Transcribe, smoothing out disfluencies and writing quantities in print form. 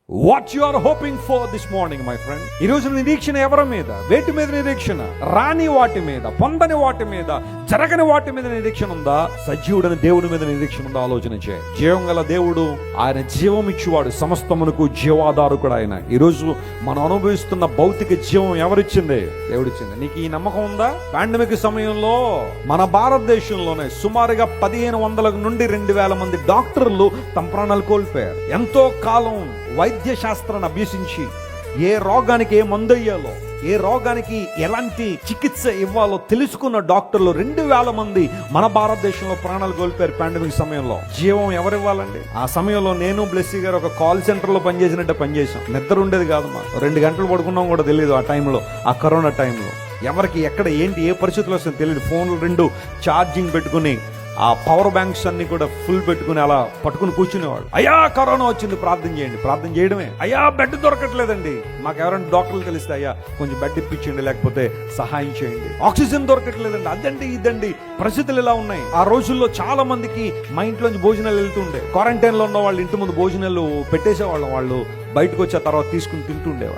What you are hoping for this morning my friend? ఈ రోజు నిరీక్షణ ఎవరి మీద? వేటి మీద నిరీక్షణ? రాని వాటి మీద, పొందని వాటి మీద, జరగని వాటి మీద నిరీక్షణ ఉందా? సజీవుడని దేవుడి మీద నిరీక్షణ ఉందా? ఆలోచన చేయ. జీవం గల దేవుడు, ఆయన జీవం ఇచ్చేవాడు, సమస్తమునకు జీవాధారకుడు ఆయన. ఈ రోజు మనం అనుభవిస్తున్న భౌతిక జీవం ఎవరిచ్చింది? దేవుడిచ్చింది. నీకు ఈ నమ్మకం ఉందా? పాండమిక్ సమయంలో మన భారతదేశంలోనే సుమారుగా 1500 నుండి 2000 మంది డాక్టర్లు తమ ప్రాణాలు కోల్పోయారు. ఎంతో కాలం వైద్య శాస్త్రాన్ని అభ్యసించి ఏ రోగానికి ఏ మందు అయ్యాలో, ఏ రోగానికి ఎలాంటి చికిత్స ఇవ్వాలో తెలుసుకున్న డాక్టర్లు 2000 మంది మన భారతదేశంలో ప్రాణాలు కోల్పోయారు పాండమిక్ సమయంలో. జీవం ఎవరివ్వాలండి? ఆ సమయంలో నేను బ్లెస్సీ గారు ఒక కాల్ సెంటర్ లో పనిచేసినట్టే పనిచేసాం. నిద్ర ఉండేది కాదు. మా 2 గంటలు పడుకున్నాం కూడా తెలియదు ఆ టైంలో, ఆ కరోనా టైంలో. ఎవరికి ఎక్కడ ఏంటి ఏ పరిస్థితులు వస్తుందో తెలియదు. ఫోన్లు 2 ఛార్జింగ్ పెట్టుకుని, ఆ పవర్ బ్యాంక్స్ అన్ని కూడా ఫుల్ పెట్టుకుని అలా పట్టుకుని కూర్చునేవాడు. అయ్యా కరోనా వచ్చింది, ప్రార్థన చేయండి. ప్రార్థన చేయడమే. అయ్యా బెడ్ దొరకట్లేదండి, మాకు ఎవరైనా డాక్టర్లు తెలిస్తే అయ్యా కొంచెం బెడ్ ఇప్పించండి, లేకపోతే సహాయం చేయండి. ఆక్సిజన్ దొరకట్లేదండి, అదండి ఇదండి. పరిస్థితులు ఇలా ఉన్నాయి. ఆ రోజుల్లో చాలా మందికి మా ఇంట్లోంచి భోజనాలు వెళ్తుండే. క్వారంటైన్ లో ఉన్న వాళ్ళు ఇంటి ముందు భోజనాలు పెట్టేసేవాళ్ళం. వాళ్ళు బయటకు వచ్చే తర్వాత తీసుకుని తింటుండేవాళ్ళు.